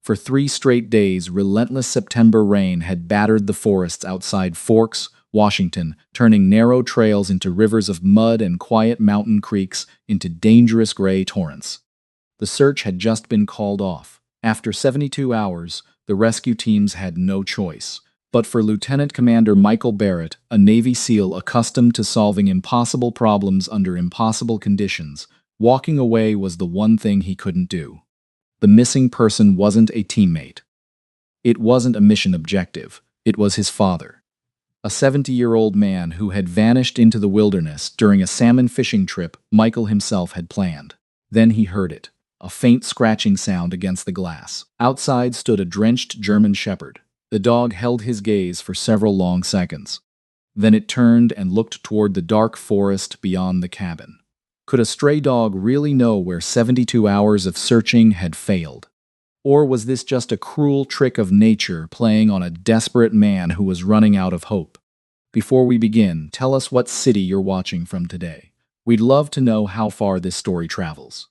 For 3 straight days, relentless September rain had battered the forests outside Forks, Washington, turning narrow trails into rivers of mud and quiet mountain creeks into dangerous gray torrents. The search had just been called off. After 72 hours, the rescue teams had no choice. But for Lieutenant Commander Michael Barrett, a Navy SEAL accustomed to solving impossible problems under impossible conditions, walking away was the one thing he couldn't do. The missing person wasn't a teammate. It wasn't a mission objective. It was his father. A 70-year-old man who had vanished into the wilderness during a salmon fishing trip Michael himself had planned. Then he heard it, a faint scratching sound against the glass. Outside stood a drenched German shepherd. The dog held his gaze for several long seconds. Then it turned and looked toward the dark forest beyond the cabin. Could a stray dog really know where 72 hours of searching had failed? Or was this just a cruel trick of nature playing on a desperate man who was running out of hope? Before we begin, tell us what city you're watching from today. We'd love to know how far this story travels.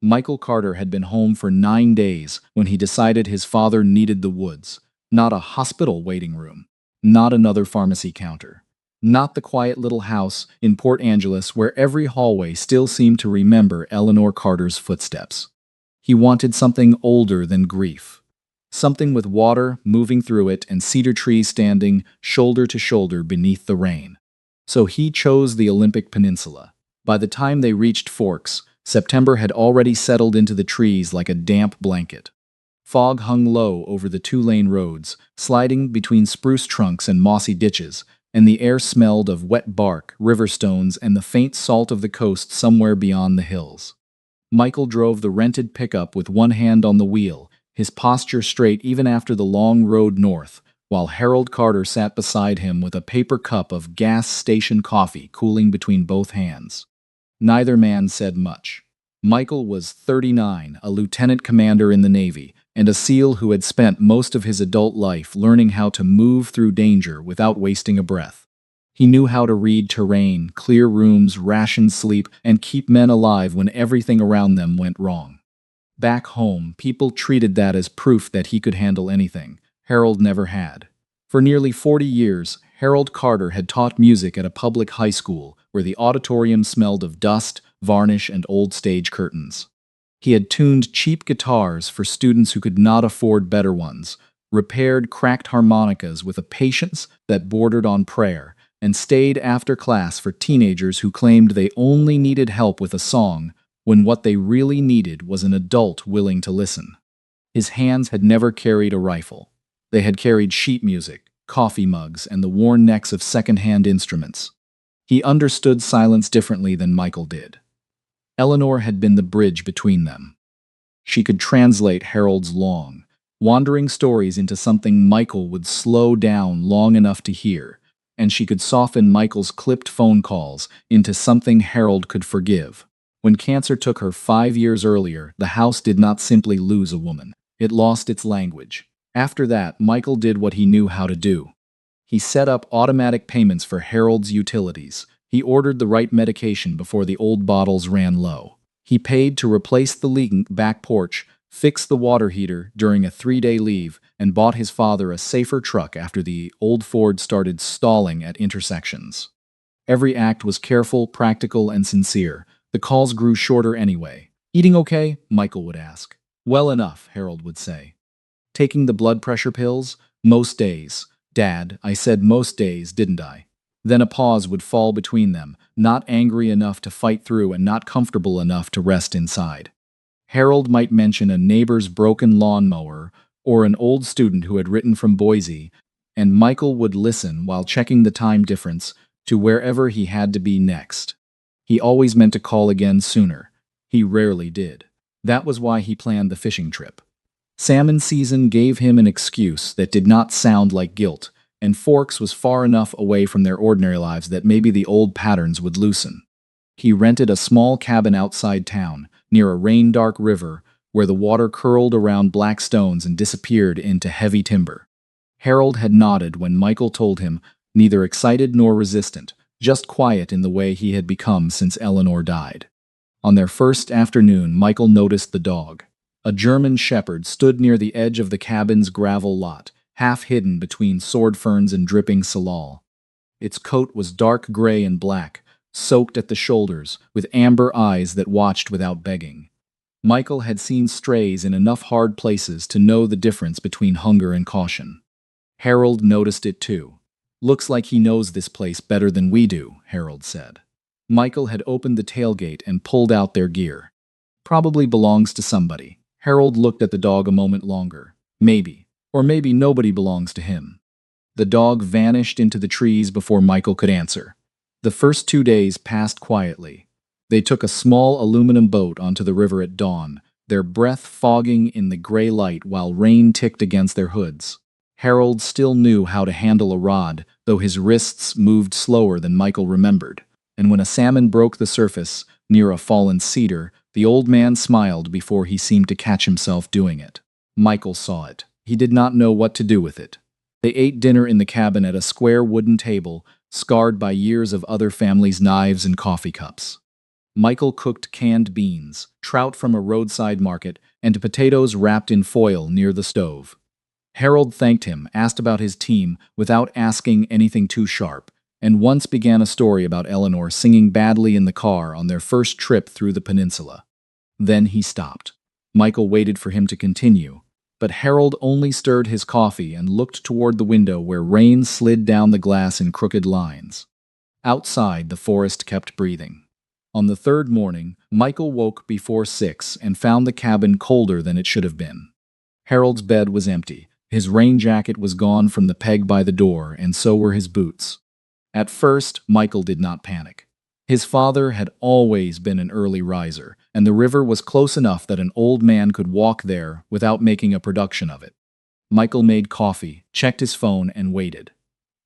Michael Carter had been home for 9 days when he decided his father needed the woods, not a hospital waiting room, not another pharmacy counter, not the quiet little house in Port Angeles where every hallway still seemed to remember Eleanor Carter's footsteps. He wanted something older than grief, something with water moving through it and cedar trees standing shoulder to shoulder beneath the rain. So he chose the Olympic Peninsula. By the time they reached Forks, September had already settled into the trees like a damp blanket. Fog hung low over the 2-lane roads, sliding between spruce trunks and mossy ditches, and the air smelled of wet bark, river stones, and the faint salt of the coast somewhere beyond the hills. Michael drove the rented pickup with one hand on the wheel, his posture straight even after the long road north, while Harold Carter sat beside him with a paper cup of gas station coffee cooling between both hands. Neither man said much. Michael was 39, a lieutenant commander in the Navy, and a SEAL who had spent most of his adult life learning how to move through danger without wasting a breath. He knew how to read terrain, clear rooms, ration sleep, and keep men alive when everything around them went wrong. Back home, people treated that as proof that he could handle anything. Harold never had. For nearly 40 years, Harold Carter had taught music at a public high school where the auditorium smelled of dust, varnish, and old stage curtains. He had tuned cheap guitars for students who could not afford better ones, repaired cracked harmonicas with a patience that bordered on prayer, and stayed after class for teenagers who claimed they only needed help with a song when what they really needed was an adult willing to listen. His hands had never carried a rifle. They had carried sheet music, coffee mugs, and the worn necks of second-hand instruments. He understood silence differently than Michael did. Eleanor had been the bridge between them. She could translate Harold's long, wandering stories into something Michael would slow down long enough to hear, and she could soften Michael's clipped phone calls into something Harold could forgive. When cancer took her 5 years earlier, the house did not simply lose a woman. It lost its language. After that, Michael did what he knew how to do. He set up automatic payments for Harold's utilities. He ordered the right medication before the old bottles ran low. He paid to replace the leaking back porch, fixed the water heater during a 3-day leave, and bought his father a safer truck after the old Ford started stalling at intersections. Every act was careful, practical, and sincere. The calls grew shorter anyway. "Eating okay?" Michael would ask. "Well enough," Harold would say. "Taking the blood pressure pills?" "Most days." "Dad, I said most days, didn't I?" Then a pause would fall between them, not angry enough to fight through and not comfortable enough to rest inside. Harold might mention a neighbor's broken lawnmower or an old student who had written from Boise, and Michael would listen while checking the time difference to wherever he had to be next. He always meant to call again sooner. He rarely did. That was why he planned the fishing trip. Salmon season gave him an excuse that did not sound like guilt, and Forks was far enough away from their ordinary lives that maybe the old patterns would loosen. He rented a small cabin outside town, near a rain-dark river, where the water curled around black stones and disappeared into heavy timber. Harold had nodded when Michael told him, neither excited nor resistant, just quiet in the way he had become since Eleanor died. On their first afternoon, Michael noticed the dog. A German shepherd stood near the edge of the cabin's gravel lot, half hidden between sword ferns and dripping salal. Its coat was dark gray and black, soaked at the shoulders, with amber eyes that watched without begging. Michael had seen strays in enough hard places to know the difference between hunger and caution. Harold noticed it too. "Looks like he knows this place better than we do," Harold said. Michael had opened the tailgate and pulled out their gear. "Probably belongs to somebody." Harold looked at the dog a moment longer. Maybe. Or maybe nobody belongs to him. The dog vanished into the trees before Michael could answer. The first 2 days passed quietly. They took a small aluminum boat onto the river at dawn, their breath fogging in the gray light while rain ticked against their hoods. Harold still knew how to handle a rod, though his wrists moved slower than Michael remembered. And when a salmon broke the surface, near a fallen cedar, the old man smiled before he seemed to catch himself doing it. Michael saw it. He did not know what to do with it. They ate dinner in the cabin at a square wooden table, scarred by years of other families' knives and coffee cups. Michael cooked canned beans, trout from a roadside market, and potatoes wrapped in foil near the stove. Harold thanked him, asked about his team without asking anything too sharp, and once began a story about Eleanor singing badly in the car on their first trip through the peninsula. Then he stopped. Michael waited for him to continue, but Harold only stirred his coffee and looked toward the window where rain slid down the glass in crooked lines. Outside, the forest kept breathing. On the third morning, Michael woke before 6 and found the cabin colder than it should have been. Harold's bed was empty. His rain jacket was gone from the peg by the door, and so were his boots. At first, Michael did not panic. His father had always been an early riser, and the river was close enough that an old man could walk there without making a production of it. Michael made coffee, checked his phone, and waited.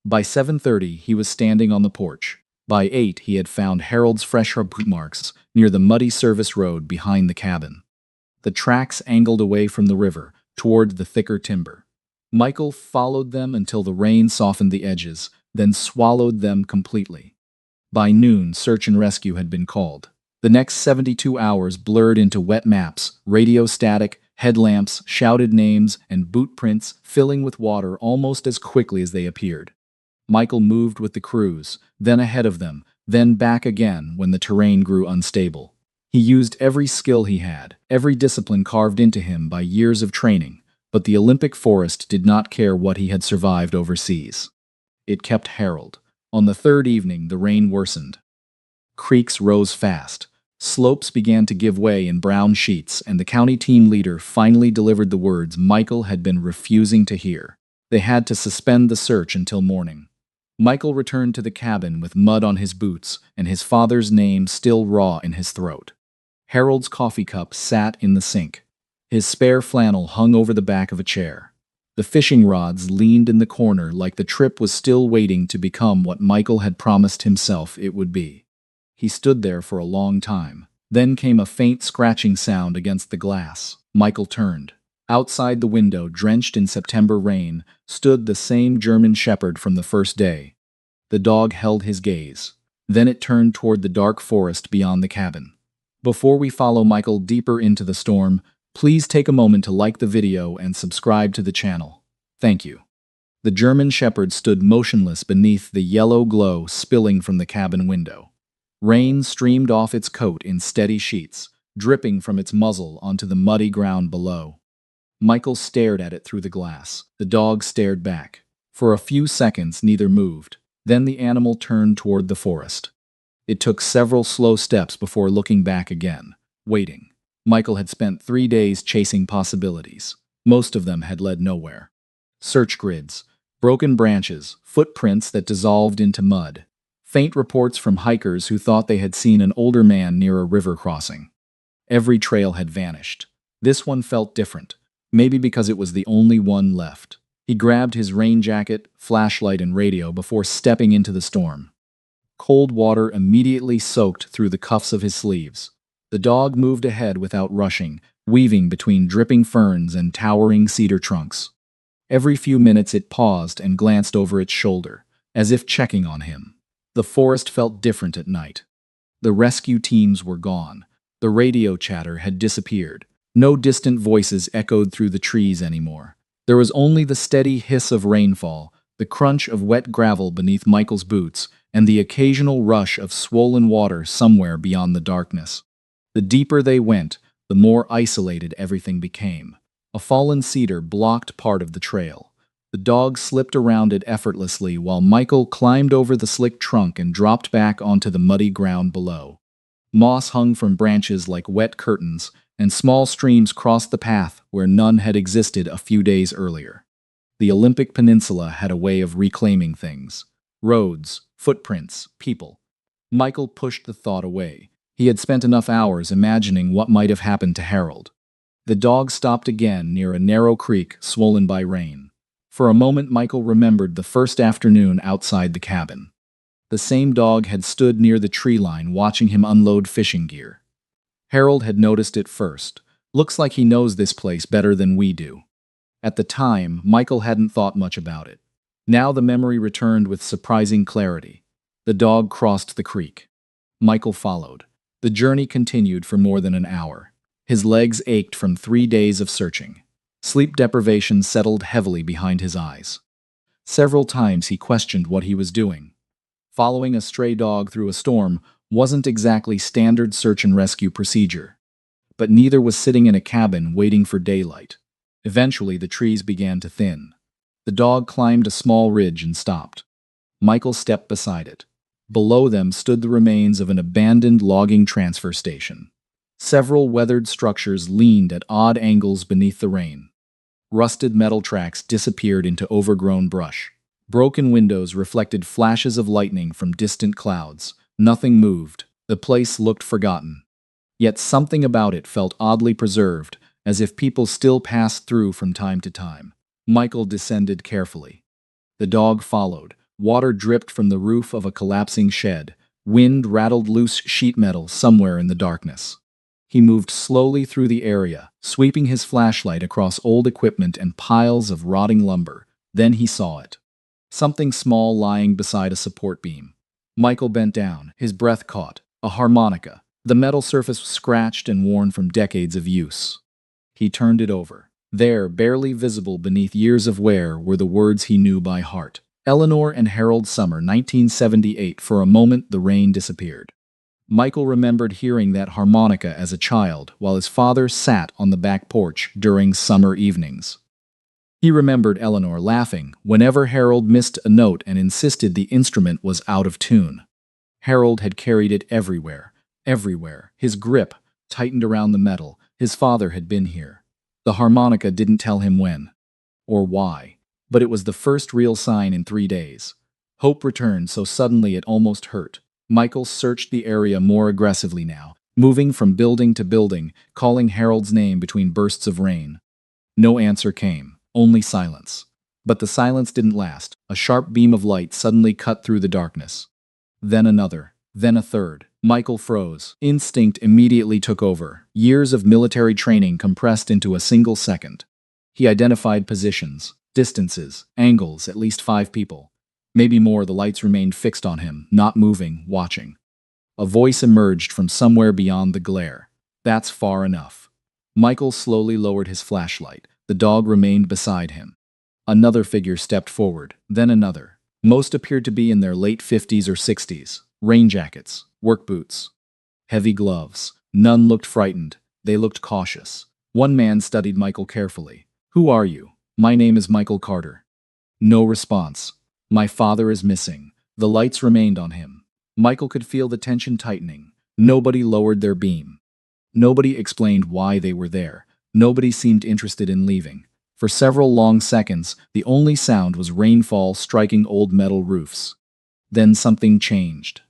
By 7:30, he was standing on the porch. By 8, he had found Harold's fresh boot marks near the muddy service road behind the cabin. The tracks angled away from the river, toward the thicker timber. Michael followed them until the rain softened the edges, then swallowed them completely. By noon, search and rescue had been called. The next 72 hours blurred into wet maps, radio static, headlamps, shouted names, and boot prints filling with water almost as quickly as they appeared. Michael moved with the crews, then ahead of them, then back again when the terrain grew unstable. He used every skill he had, every discipline carved into him by years of training, but the Olympic forest did not care what he had survived overseas. It kept Harold. On the third evening, the rain worsened. Creeks rose fast. Slopes began to give way in brown sheets, and the county team leader finally delivered the words Michael had been refusing to hear. They had to suspend the search until morning. Michael returned to the cabin with mud on his boots and his father's name still raw in his throat. Harold's coffee cup sat in the sink. His spare flannel hung over the back of a chair. The fishing rods leaned in the corner like the trip was still waiting to become what Michael had promised himself it would be. He stood there for a long time. Then came a faint scratching sound against the glass. Michael turned. Outside the window, drenched in September rain, stood the same German shepherd from the first day. The dog held his gaze. Then it turned toward the dark forest beyond the cabin. Before we follow Michael deeper into the storm, please take a moment to like the video and subscribe to the channel. Thank you. The German shepherd stood motionless beneath the yellow glow spilling from the cabin window. Rain streamed off its coat in steady sheets, dripping from its muzzle onto the muddy ground below. Michael stared at it through the glass. The dog stared back. For a few seconds, neither moved. Then the animal turned toward the forest. It took several slow steps before looking back again, waiting. Michael had spent 3 days chasing possibilities. Most of them had led nowhere. Search grids, broken branches, footprints that dissolved into mud. Faint reports from hikers who thought they had seen an older man near a river crossing. Every trail had vanished. This one felt different. Maybe because it was the only one left. He grabbed his rain jacket, flashlight, and radio before stepping into the storm. Cold water immediately soaked through the cuffs of his sleeves. The dog moved ahead without rushing, weaving between dripping ferns and towering cedar trunks. Every few minutes it paused and glanced over its shoulder, as if checking on him. The forest felt different at night. The rescue teams were gone. The radio chatter had disappeared. No distant voices echoed through the trees anymore. There was only the steady hiss of rainfall, the crunch of wet gravel beneath Michael's boots, and the occasional rush of swollen water somewhere beyond the darkness. The deeper they went, the more isolated everything became. A fallen cedar blocked part of the trail. The dog slipped around it effortlessly while Michael climbed over the slick trunk and dropped back onto the muddy ground below. Moss hung from branches like wet curtains, and small streams crossed the path where none had existed a few days earlier. The Olympic Peninsula had a way of reclaiming things. Roads, footprints, people. Michael pushed the thought away. He had spent enough hours imagining what might have happened to Harold. The dog stopped again near a narrow creek swollen by rain. For a moment Michael remembered the first afternoon outside the cabin. The same dog had stood near the tree line watching him unload fishing gear. Harold had noticed it first. Looks like he knows this place better than we do. At the time, Michael hadn't thought much about it. Now the memory returned with surprising clarity. The dog crossed the creek. Michael followed. The journey continued for more than an hour. His legs ached from 3 days of searching. Sleep deprivation settled heavily behind his eyes. Several times he questioned what he was doing. Following a stray dog through a storm wasn't exactly standard search and rescue procedure. But neither was sitting in a cabin waiting for daylight. Eventually, the trees began to thin. The dog climbed a small ridge and stopped. Michael stepped beside it. Below them stood the remains of an abandoned logging transfer station. Several weathered structures leaned at odd angles beneath the rain. Rusted metal tracks disappeared into overgrown brush. Broken windows reflected flashes of lightning from distant clouds. Nothing moved. The place looked forgotten. Yet something about it felt oddly preserved, as if people still passed through from time to time. Michael descended carefully. The dog followed. Water dripped from the roof of a collapsing shed. Wind rattled loose sheet metal somewhere in the darkness. He moved slowly through the area, sweeping his flashlight across old equipment and piles of rotting lumber. Then he saw it. Something small lying beside a support beam. Michael bent down, his breath caught. A harmonica. The metal surface was scratched and worn from decades of use. He turned it over. There, barely visible beneath years of wear, were the words he knew by heart. Eleanor and Harold Summer, 1978. For a moment, the rain disappeared. Michael remembered hearing that harmonica as a child while his father sat on the back porch during summer evenings. He remembered Eleanor laughing whenever Harold missed a note and insisted the instrument was out of tune. Harold had carried it everywhere, everywhere. His grip tightened around the metal. His father had been here. The harmonica didn't tell him when or why, but it was the first real sign in 3 days. Hope returned so suddenly it almost hurt. Michael searched the area more aggressively now, moving from building to building, calling Harold's name between bursts of rain. No answer came, only silence. But the silence didn't last. A sharp beam of light suddenly cut through the darkness. Then another, then a third. Michael froze. Instinct immediately took over. Years of military training compressed into a single second. He identified positions, distances, angles, at least 5 people. Maybe more. The lights remained fixed on him, not moving, watching. A voice emerged from somewhere beyond the glare. That's far enough. Michael slowly lowered his flashlight. The dog remained beside him. Another figure stepped forward, then another. Most appeared to be in their late 50s or 60s. Rain jackets, work boots, heavy gloves. None looked frightened. They looked cautious. One man studied Michael carefully. "Who are you?" "My name is Michael Carter." No response. "My father is missing." The lights remained on him. Michael could feel the tension tightening. Nobody lowered their beam. Nobody explained why they were there. Nobody seemed interested in leaving. For several long seconds, the only sound was rainfall striking old metal roofs. Then something changed.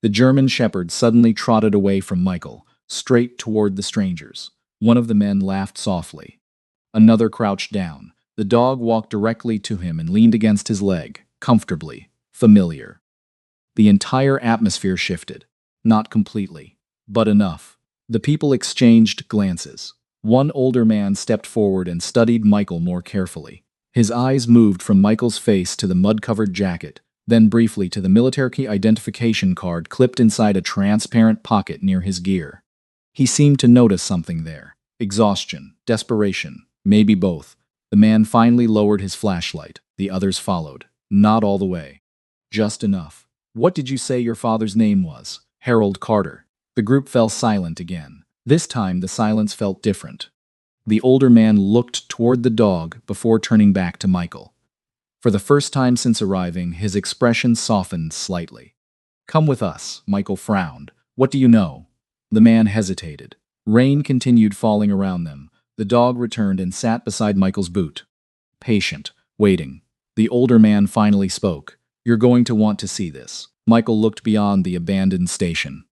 The German shepherd suddenly trotted away from Michael, straight toward the strangers. One of the men laughed softly. Another crouched down. The dog walked directly to him and leaned against his leg, comfortably, familiar. The entire atmosphere shifted. Not completely, but enough. The people exchanged glances. One older man stepped forward and studied Michael more carefully. His eyes moved from Michael's face to the mud-covered jacket, then briefly to the military identification card clipped inside a transparent pocket near his gear. He seemed to notice something there. Exhaustion, desperation, maybe both. The man finally lowered his flashlight. The others followed. Not all the way. Just enough. What did you say your father's name was? Harold Carter. The group fell silent again. This time the silence felt different. The older man looked toward the dog before turning back to Michael. For the first time since arriving, his expression softened slightly. Come with us, Michael frowned. What do you know? The man hesitated. Rain continued falling around them. The dog returned and sat beside Michael's boot. Patient, waiting. The older man finally spoke. You're going to want to see this. Michael looked beyond the abandoned station.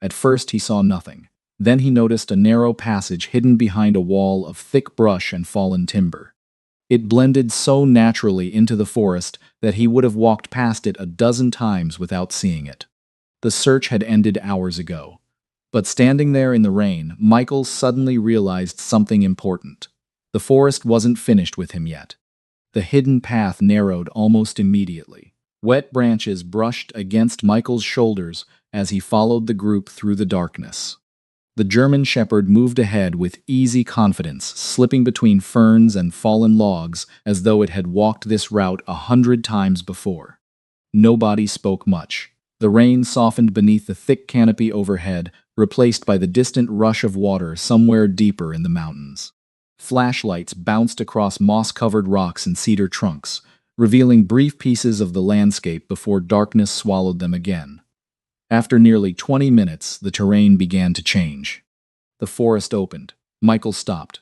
At first he saw nothing. Then he noticed a narrow passage hidden behind a wall of thick brush and fallen timber. It blended so naturally into the forest that he would have walked past it a dozen times without seeing it. The search had ended hours ago. But standing there in the rain, Michael suddenly realized something important. The forest wasn't finished with him yet. The hidden path narrowed almost immediately. Wet branches brushed against Michael's shoulders as he followed the group through the darkness. The German shepherd moved ahead with easy confidence, slipping between ferns and fallen logs as though it had walked this route 100 times before. Nobody spoke much. The rain softened beneath the thick canopy overhead, replaced by the distant rush of water somewhere deeper in the mountains. Flashlights bounced across moss-covered rocks and cedar trunks, revealing brief pieces of the landscape before darkness swallowed them again. After nearly 20 minutes, the terrain began to change. The forest opened. Michael stopped.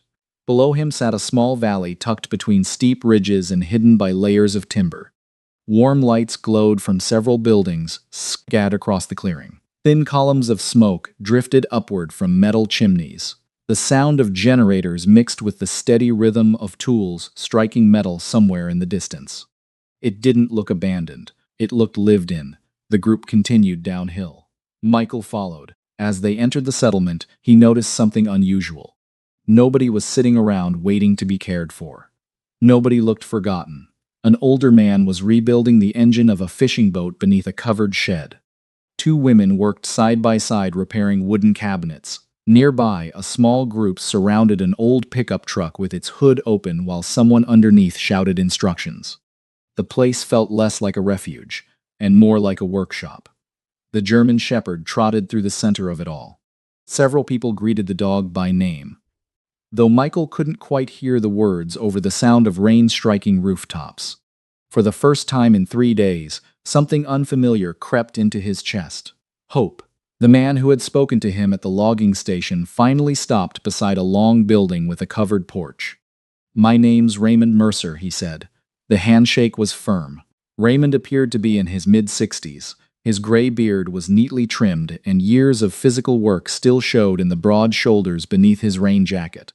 Below him sat a small valley tucked between steep ridges and hidden by layers of timber. Warm lights glowed from several buildings, scattered across the clearing. Thin columns of smoke drifted upward from metal chimneys. The sound of generators mixed with the steady rhythm of tools striking metal somewhere in the distance. It didn't look abandoned. It looked lived in. The group continued downhill. Michael followed. As they entered the settlement, he noticed something unusual. Nobody was sitting around waiting to be cared for. Nobody looked forgotten. An older man was rebuilding the engine of a fishing boat beneath a covered shed. Two women worked side by side repairing wooden cabinets. Nearby, a small group surrounded an old pickup truck with its hood open while someone underneath shouted instructions. The place felt less like a refuge and more like a workshop. The German shepherd trotted through the center of it all. Several people greeted the dog by name, though Michael couldn't quite hear the words over the sound of rain striking rooftops. For the first time in 3 days, something unfamiliar crept into his chest. Hope. The man who had spoken to him at the logging station finally stopped beside a long building with a covered porch. "My name's Raymond Mercer," he said. The handshake was firm. Raymond appeared to be in his mid-60s. His gray beard was neatly trimmed, and years of physical work still showed in the broad shoulders beneath his rain jacket.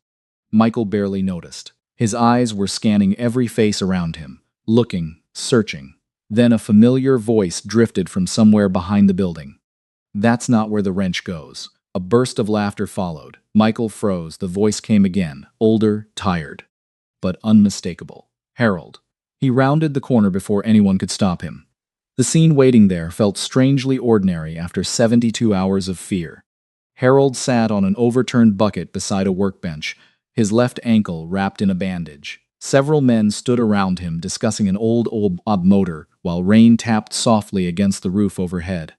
Michael barely noticed. His eyes were scanning every face around him, looking, searching. Then a familiar voice drifted from somewhere behind the building. "That's not where the wrench goes." A burst of laughter followed. Michael froze. The voice came again, older, tired, but unmistakable. Harold. He rounded the corner before anyone could stop him. The scene waiting there felt strangely ordinary after 72 hours of fear. Harold sat on an overturned bucket beside a workbench, his left ankle wrapped in a bandage. Several men stood around him discussing an old motor while rain tapped softly against the roof overhead.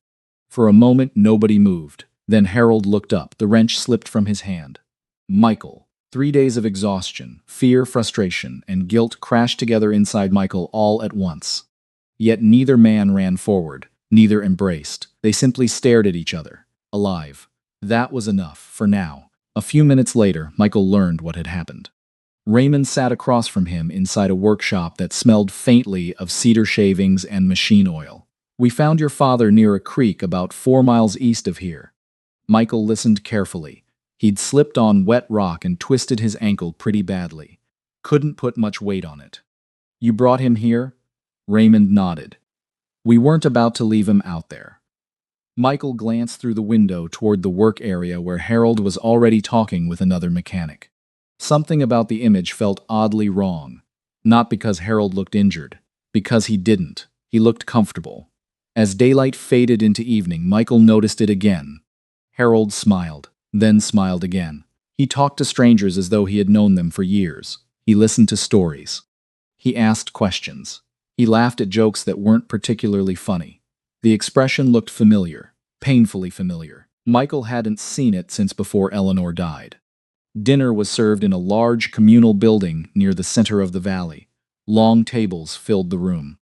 For a moment, nobody moved. Then Harold looked up. The wrench slipped from his hand. Michael. 3 days of exhaustion, fear, frustration, and guilt crashed together inside Michael all at once. Yet neither man ran forward, neither embraced. They simply stared at each other, alive. That was enough, for now. A few minutes later, Michael learned what had happened. Raymond sat across from him inside a workshop that smelled faintly of cedar shavings and machine oil. "We found your father near a creek about 4 miles east of here." Michael listened carefully. He'd slipped on wet rock and twisted his ankle pretty badly. Couldn't put much weight on it. "You brought him here?" Raymond nodded. "We weren't about to leave him out there." Michael glanced through the window toward the work area where Harold was already talking with another mechanic. Something about the image felt oddly wrong. Not because Harold looked injured. Because he didn't. He looked comfortable. As daylight faded into evening, Michael noticed it again. Harold smiled, then smiled again. He talked to strangers as though he had known them for years. He listened to stories. He asked questions. He laughed at jokes that weren't particularly funny. The expression looked familiar, painfully familiar. Michael hadn't seen it since before Eleanor died. Dinner was served in a large communal building near the center of the valley. Long tables filled the room.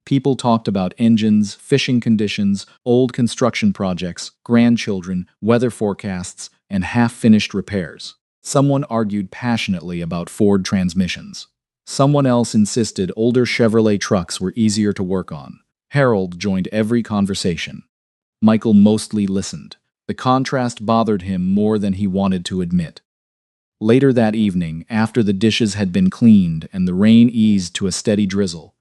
People talked about engines, fishing conditions, old construction projects, grandchildren, weather forecasts, and half-finished repairs. Someone argued passionately about Ford transmissions. Someone else insisted older Chevrolet trucks were easier to work on. Harold joined every conversation. Michael mostly listened. The contrast bothered him more than he wanted to admit. Later that evening, after the dishes had been cleaned and the rain eased to a steady drizzle,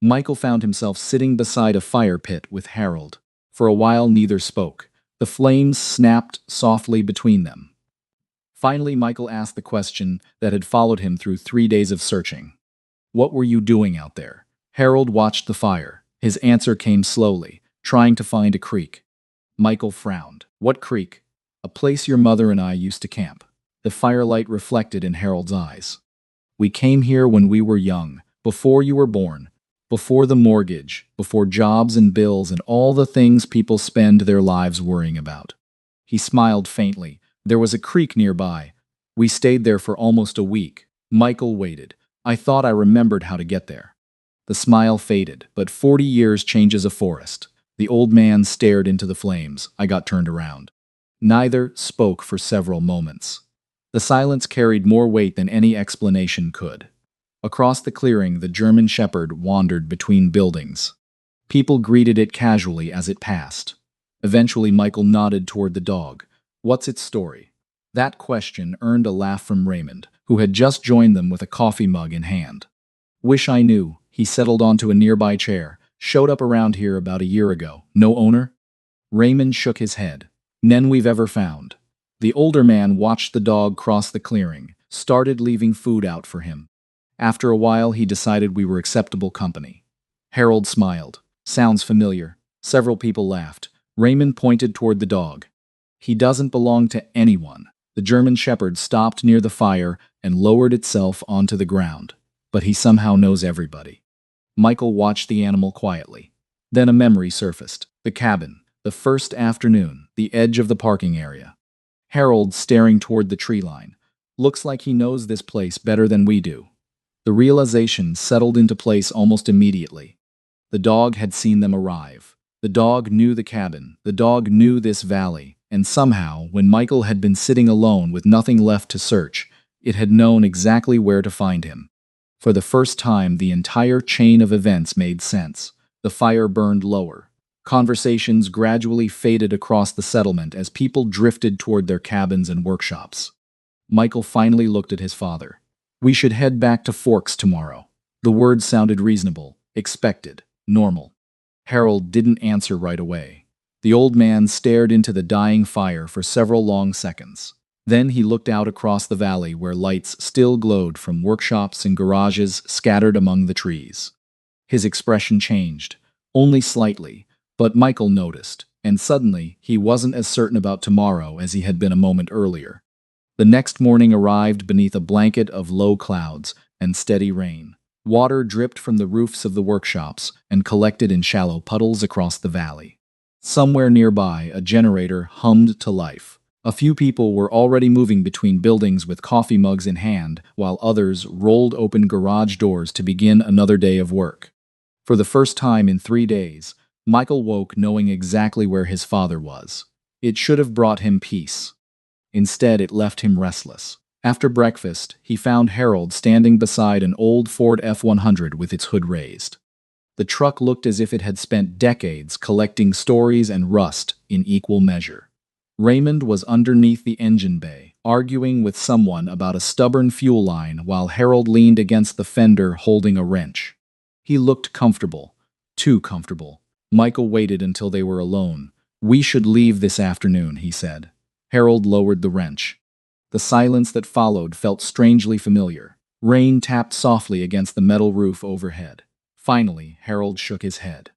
Michael found himself sitting beside a fire pit with Harold. For a while neither spoke. The flames snapped softly between them. Finally, Michael asked the question that had followed him through 3 days of searching. "What were you doing out there?" Harold watched the fire. His answer came slowly, trying to find a creek. Michael frowned. "What creek?" "A place your mother and I used to camp." The firelight reflected in Harold's eyes. "We came here when we were young, before you were born, before the mortgage, before jobs and bills and all the things people spend their lives worrying about." He smiled faintly. "There was a creek nearby. We stayed there for almost a week." Michael waited. "I thought I remembered how to get there." The smile faded, but 40 years changes a forest. The old man stared into the flames. I got turned around. Neither spoke for several moments. The silence carried more weight than any explanation could. Across the clearing, the German Shepherd wandered between buildings. People greeted it casually as it passed. Eventually, Michael nodded toward the dog. "What's its story?" That question earned a laugh from Raymond, who had just joined them with a coffee mug in hand. "Wish I knew." He settled onto a nearby chair. "Showed up around here about a year ago. No owner?" Raymond shook his head. "None we've ever found." The older man watched the dog cross the clearing, started leaving food out for him. After a while, he decided we were acceptable company. Harold smiled. "Sounds familiar." Several people laughed. Raymond pointed toward the dog. "He doesn't belong to anyone." The German Shepherd stopped near the fire and lowered itself onto the ground. "But he somehow knows everybody." Michael watched the animal quietly. Then a memory surfaced. The cabin, the first afternoon, the edge of the parking area. Harold staring toward the tree line. "Looks like he knows this place better than we do." The realization settled into place almost immediately. The dog had seen them arrive. The dog knew the cabin. The dog knew this valley. And somehow, when Michael had been sitting alone with nothing left to search, it had known exactly where to find him. For the first time, the entire chain of events made sense. The fire burned lower. Conversations gradually faded across the settlement as people drifted toward their cabins and workshops. Michael finally looked at his father. "We should head back to Forks tomorrow." The words sounded reasonable, expected, normal. Harold didn't answer right away. The old man stared into the dying fire for several long seconds. Then he looked out across the valley where lights still glowed from workshops and garages scattered among the trees. His expression changed, only slightly, but Michael noticed, and suddenly he wasn't as certain about tomorrow as he had been a moment earlier. The next morning arrived beneath a blanket of low clouds and steady rain. Water dripped from the roofs of the workshops and collected in shallow puddles across the valley. Somewhere nearby, a generator hummed to life. A few people were already moving between buildings with coffee mugs in hand, while others rolled open garage doors to begin another day of work. For the first time in 3 days, Michael woke knowing exactly where his father was. It should have brought him peace. Instead, it left him restless. After breakfast, he found Harold standing beside an old Ford F-100 with its hood raised. The truck looked as if it had spent decades collecting stories and rust in equal measure. Raymond was underneath the engine bay, arguing with someone about a stubborn fuel line while Harold leaned against the fender holding a wrench. He looked comfortable. Too comfortable. Michael waited until they were alone. "We should leave this afternoon," he said. Harold lowered the wrench. The silence that followed felt strangely familiar. Rain tapped softly against the metal roof overhead. Finally, Harold shook his head.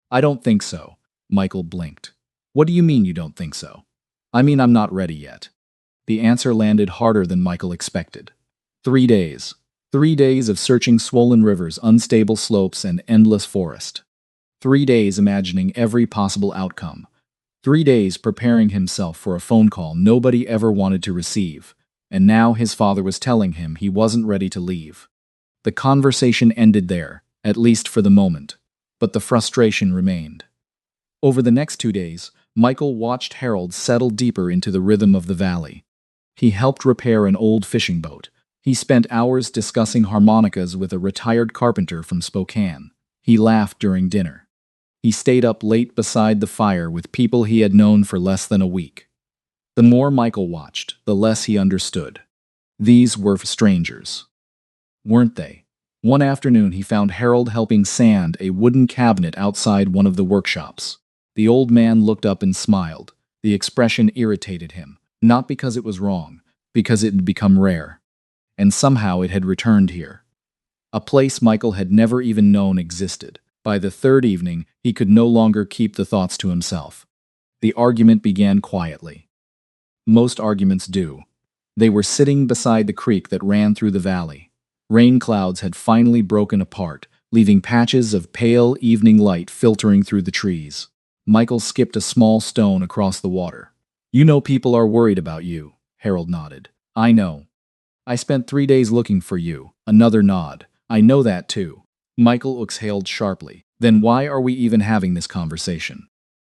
"I don't think so." Michael blinked. "What do you mean you don't think so?" "I mean I'm not ready yet." The answer landed harder than Michael expected. 3 days. 3 days of searching swollen rivers, unstable slopes, and endless forest. 3 days imagining every possible outcome. 3 days preparing himself for a phone call nobody ever wanted to receive. And now his father was telling him he wasn't ready to leave. The conversation ended there, at least for the moment. But the frustration remained. Over the next 2 days, Michael watched Harold settle deeper into the rhythm of the valley. He helped repair an old fishing boat. He spent hours discussing harmonicas with a retired carpenter from Spokane. He laughed during dinner. He stayed up late beside the fire with people he had known for less than a week. The more Michael watched, the less he understood. These were strangers, weren't they? One afternoon he found Harold helping sand a wooden cabinet outside one of the workshops. The old man looked up and smiled. The expression irritated him, not because it was wrong, because it had become rare. And somehow it had returned here. A place Michael had never even known existed. By the third evening, he could no longer keep the thoughts to himself. The argument began quietly. Most arguments do. They were sitting beside the creek that ran through the valley. Rain clouds had finally broken apart, leaving patches of pale evening light filtering through the trees. Michael skipped a small stone across the water. "You know people are worried about you," Harold nodded. "I know. I spent 3 days looking for you." Another nod. "I know that too." Michael exhaled sharply. "Then why are we even having this conversation?"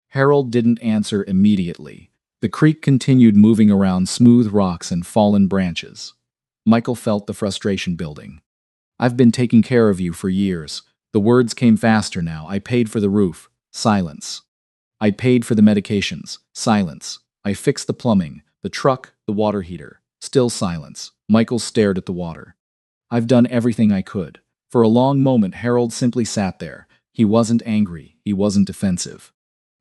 Harold didn't answer immediately. The creek continued moving around smooth rocks and fallen branches. Michael felt the frustration building. "I've been taking care of you for years." The words came faster now. "I paid for the roof." Silence. "I paid for the medications." Silence. "I fixed the plumbing, the truck, the water heater." Still silence. Michael stared at the water. "I've done everything I could." For a long moment, Harold simply sat there. He wasn't angry. He wasn't defensive.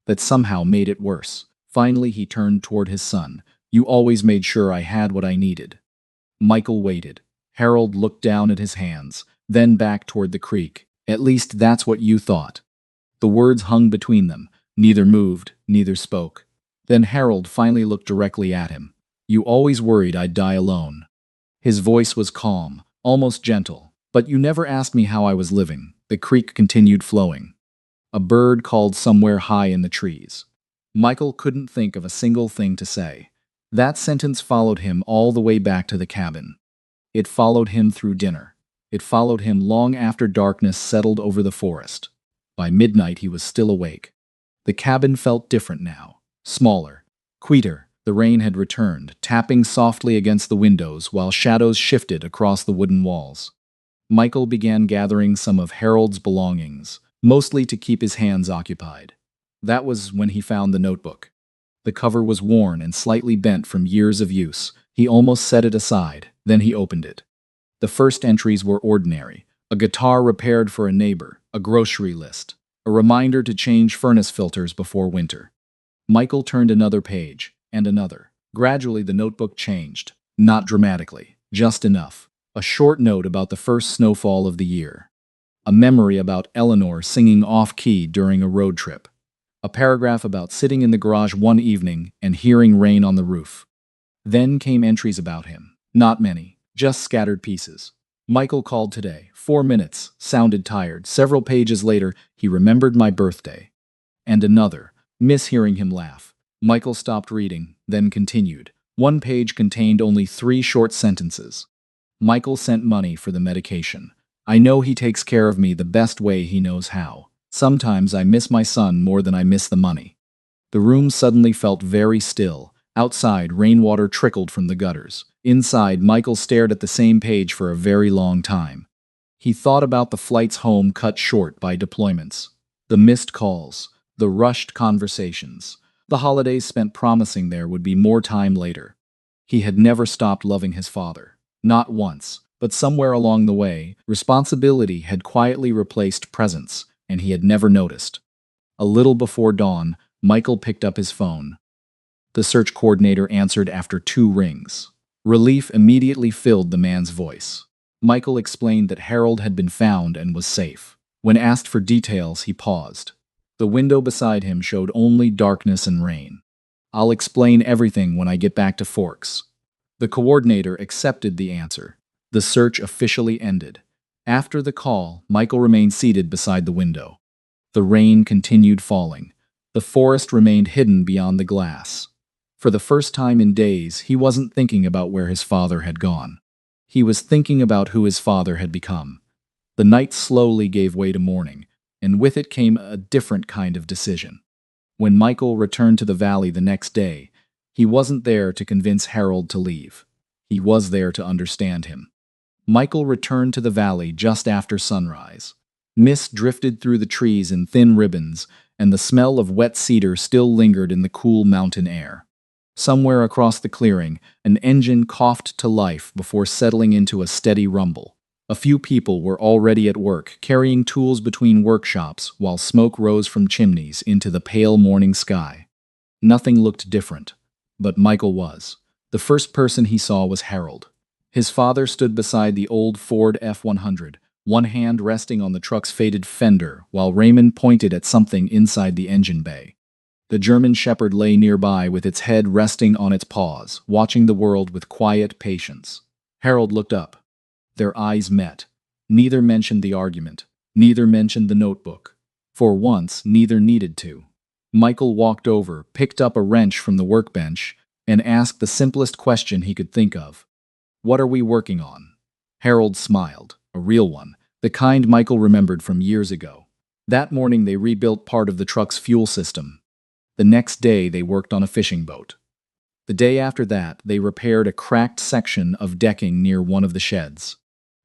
That somehow made it worse. Finally, he turned toward his son. "You always made sure I had what I needed." Michael waited. Harold looked down at his hands, then back toward the creek. "At least that's what you thought." The words hung between them. Neither moved, neither spoke. Then Harold finally looked directly at him. "You always worried I'd die alone." His voice was calm, almost gentle. "But you never asked me how I was living." The creek continued flowing. A bird called somewhere high in the trees. Michael couldn't think of a single thing to say. That sentence followed him all the way back to the cabin. It followed him through dinner. It followed him long after darkness settled over the forest. By midnight he was still awake. The cabin felt different now. Smaller. Quieter. The rain had returned, tapping softly against the windows while shadows shifted across the wooden walls. Michael began gathering some of Harold's belongings, mostly to keep his hands occupied. That was when he found the notebook. The cover was worn and slightly bent from years of use. He almost set it aside, then he opened it. The first entries were ordinary. A guitar repaired for a neighbor, a grocery list, a reminder to change furnace filters before winter. Michael turned another page, and another. Gradually the notebook changed. Not dramatically, just enough. A short note about the first snowfall of the year. A memory about Eleanor singing off-key during a road trip. A paragraph about sitting in the garage one evening and hearing rain on the roof. Then came entries about him. Not many, just scattered pieces. Michael called today. 4 minutes. Sounded tired. Several pages later, he remembered my birthday. And another. Miss hearing him laugh. Michael stopped reading, then continued. One page contained only 3 short sentences. Michael sent money for the medication. I know he takes care of me the best way he knows how. Sometimes I miss my son more than I miss the money. The room suddenly felt very still. Outside, rainwater trickled from the gutters. Inside, Michael stared at the same page for a very long time. He thought about the flights home cut short by deployments, the missed calls, the rushed conversations, the holidays spent promising there would be more time later. He had never stopped loving his father. Not once, but somewhere along the way, responsibility had quietly replaced presence, and he had never noticed. A little before dawn, Michael picked up his phone. The search coordinator answered after 2 rings. Relief immediately filled the man's voice. Michael explained that Harold had been found and was safe. When asked for details, he paused. The window beside him showed only darkness and rain. I'll explain everything when I get back to Forks. The coordinator accepted the answer. The search officially ended. After the call, Michael remained seated beside the window. The rain continued falling. The forest remained hidden beyond the glass. For the first time in days, he wasn't thinking about where his father had gone. He was thinking about who his father had become. The night slowly gave way to morning, and with it came a different kind of decision. When Michael returned to the valley the next day, he wasn't there to convince Harold to leave. He was there to understand him. Michael returned to the valley just after sunrise. Mist drifted through the trees in thin ribbons, and the smell of wet cedar still lingered in the cool mountain air. Somewhere across the clearing, an engine coughed to life before settling into a steady rumble. A few people were already at work, carrying tools between workshops while smoke rose from chimneys into the pale morning sky. Nothing looked different, but Michael was. The first person he saw was Harold. His father stood beside the old Ford F-100, one hand resting on the truck's faded fender while Raymond pointed at something inside the engine bay. The German Shepherd lay nearby with its head resting on its paws, watching the world with quiet patience. Harold looked up. Their eyes met. Neither mentioned the argument. Neither mentioned the notebook. For once, neither needed to. Michael walked over, picked up a wrench from the workbench, and asked the simplest question he could think of. "What are we working on?" Harold smiled, a real one, the kind Michael remembered from years ago. That morning they rebuilt part of the truck's fuel system. The next day they worked on a fishing boat. The day after that, they repaired a cracked section of decking near one of the sheds.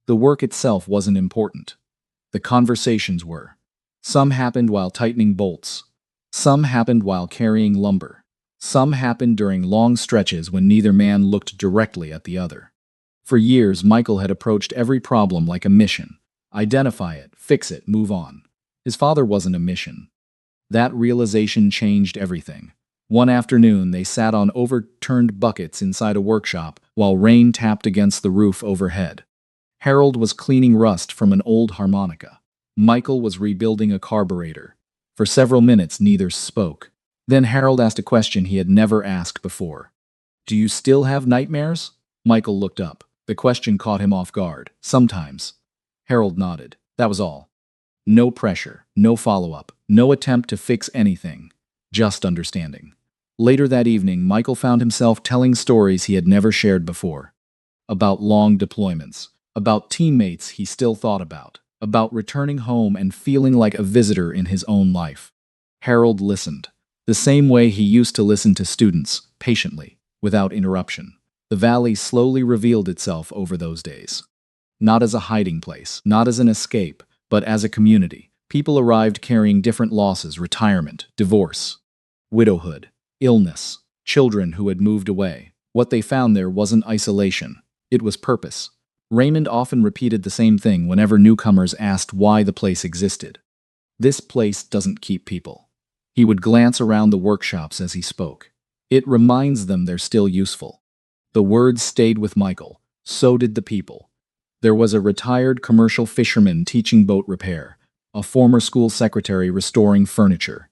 The work itself wasn't important. The conversations were. Some happened while tightening bolts. Some happened while carrying lumber. Some happened during long stretches when neither man looked directly at the other. For years, Michael had approached every problem like a mission. Identify it, fix it, move on. His father wasn't a mission. That realization changed everything. One afternoon, they sat on overturned buckets inside a workshop while rain tapped against the roof overhead. Harold was cleaning rust from an old harmonica. Michael was rebuilding a carburetor. For several minutes, neither spoke. Then Harold asked a question he had never asked before. "Do you still have nightmares?" Michael looked up. The question caught him off guard. "Sometimes." Harold nodded. That was all. No pressure, no follow-up, no attempt to fix anything. Just understanding. Later that evening, Michael found himself telling stories he had never shared before. About long deployments, about teammates he still thought about returning home and feeling like a visitor in his own life. Harold listened, the same way he used to listen to students, patiently, without interruption. The valley slowly revealed itself over those days. Not as a hiding place, not as an escape, but as a community. People arrived carrying different losses: retirement, divorce, widowhood, illness, children who had moved away. What they found there wasn't isolation, it was purpose. Raymond often repeated the same thing whenever newcomers asked why the place existed. "This place doesn't keep people." He would glance around the workshops as he spoke. "It reminds them they're still useful." The words stayed with Michael. So did the people. There was a retired commercial fisherman teaching boat repair, a former school secretary restoring furniture,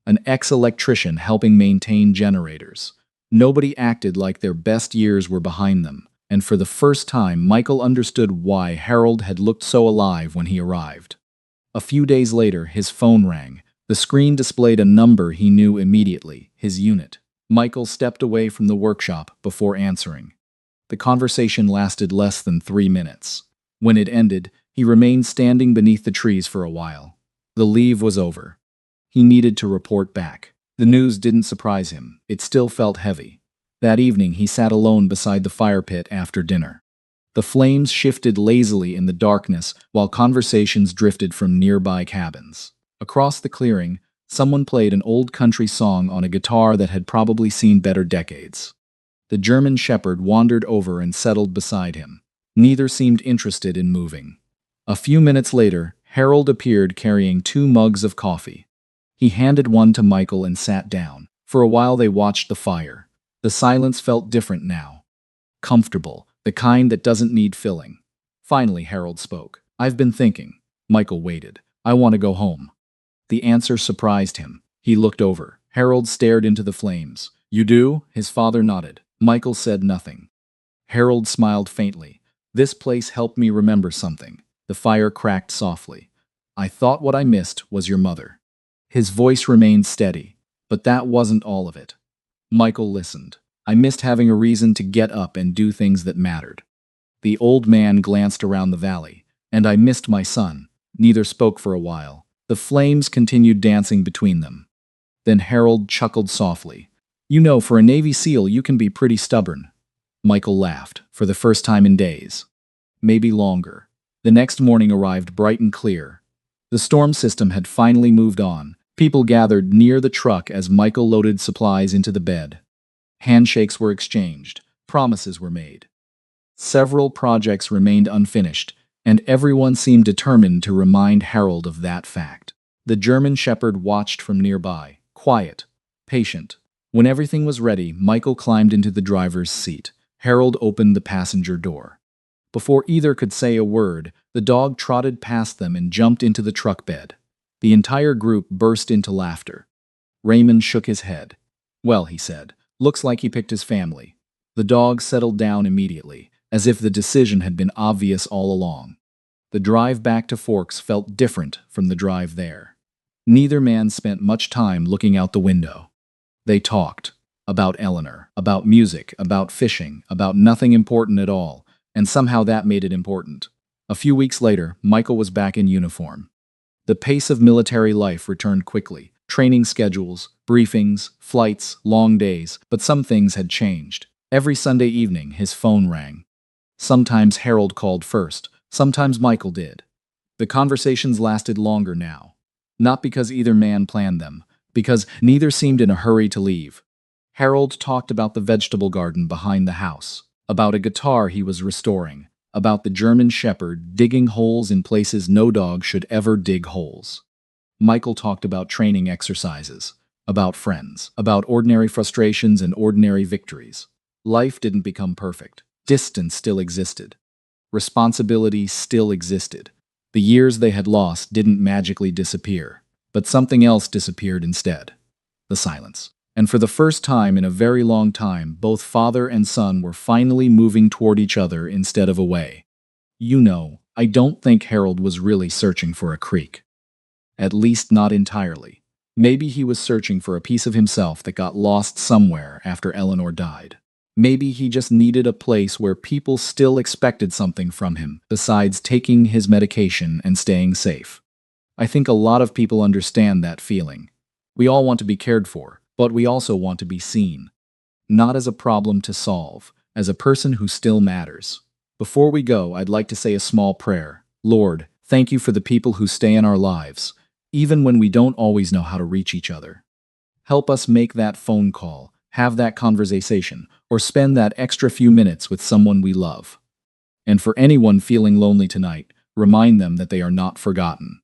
an ex-electrician helping maintain generators. Nobody acted like their best years were behind them, and for the first time Michael understood why Harold had looked so alive when he arrived. A few days later, his phone rang. The screen displayed a number he knew immediately: his unit. Michael stepped away from the workshop before answering. The conversation lasted less than 3 minutes. When it ended, he remained standing beneath the trees for a while. The leave was over. He needed to report back. The news didn't surprise him. It still felt heavy. That evening, he sat alone beside the fire pit after dinner. The flames shifted lazily in the darkness while conversations drifted from nearby cabins. Across the clearing, someone played an old country song on a guitar that had probably seen better decades. The German Shepherd wandered over and settled beside him. Neither seemed interested in moving. A few minutes later, Harold appeared carrying 2 mugs of coffee. He handed one to Michael and sat down. For a while they watched the fire. The silence felt different now. Comfortable, the kind that doesn't need filling. Finally, Harold spoke. "I've been thinking." Michael waited. "I want to go home." The answer surprised him. He looked over. Harold stared into the flames. "You do?" His father nodded. Michael said nothing. Harold smiled faintly. This place helped me remember something. The fire cracked softly. I thought what I missed was your mother. His voice remained steady, but that wasn't all of it. Michael listened. I missed having a reason to get up and do things that mattered. The old man glanced around the valley, and I missed my son. Neither spoke for a while. The flames continued dancing between them. Then Harold chuckled softly. You know, for a Navy SEAL, you can be pretty stubborn. Michael laughed, for the first time in days. Maybe longer. The next morning arrived bright and clear. The storm system had finally moved on. People gathered near the truck as Michael loaded supplies into the bed. Handshakes were exchanged. Promises were made. Several projects remained unfinished, and everyone seemed determined to remind Harold of that fact. The German Shepherd watched from nearby, quiet, patient. When everything was ready, Michael climbed into the driver's seat. Harold opened the passenger door. Before either could say a word, the dog trotted past them and jumped into the truck bed. The entire group burst into laughter. Raymond shook his head. Well, he said, looks like he picked his family. The dog settled down immediately, as if the decision had been obvious all along. The drive back to Forks felt different from the drive there. Neither man spent much time looking out the window. They talked about Eleanor, about music, about fishing, about nothing important at all, and somehow that made it important. A few weeks later, Michael was back in uniform. The pace of military life returned quickly. Training schedules, briefings, flights, long days, but some things had changed. Every Sunday evening, his phone rang. Sometimes Harold called first, sometimes Michael did. The conversations lasted longer now. Not because either man planned them, because neither seemed in a hurry to leave. Harold talked about the vegetable garden behind the house, about a guitar he was restoring, about the German Shepherd digging holes in places no dog should ever dig holes. Michael talked about training exercises, about friends, about ordinary frustrations and ordinary victories. Life didn't become perfect. Distance still existed. Responsibility still existed. The years they had lost didn't magically disappear, but something else disappeared instead. The silence. And for the first time in a very long time, both father and son were finally moving toward each other instead of away. You know, I don't think Harold was really searching for a creek. At least not entirely. Maybe he was searching for a piece of himself that got lost somewhere after Eleanor died. Maybe he just needed a place where people still expected something from him, besides taking his medication and staying safe. I think a lot of people understand that feeling. We all want to be cared for, but we also want to be seen. Not as a problem to solve, as a person who still matters. Before we go, I'd like to say a small prayer. Lord, thank you for the people who stay in our lives, even when we don't always know how to reach each other. Help us make that phone call, have that conversation, or spend that extra few minutes with someone we love. And for anyone feeling lonely tonight, remind them that they are not forgotten.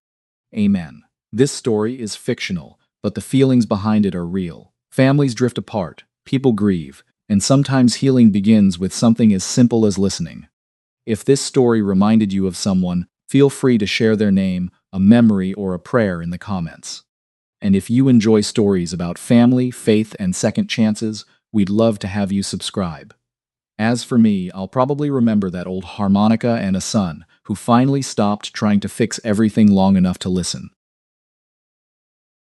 Amen. This story is fictional, but the feelings behind it are real. Families drift apart, people grieve, and sometimes healing begins with something as simple as listening. If this story reminded you of someone, feel free to share their name, a memory, or a prayer in the comments. And if you enjoy stories about family, faith, and second chances, we'd love to have you subscribe. As for me, I'll probably remember that old harmonica and a son who finally stopped trying to fix everything long enough to listen.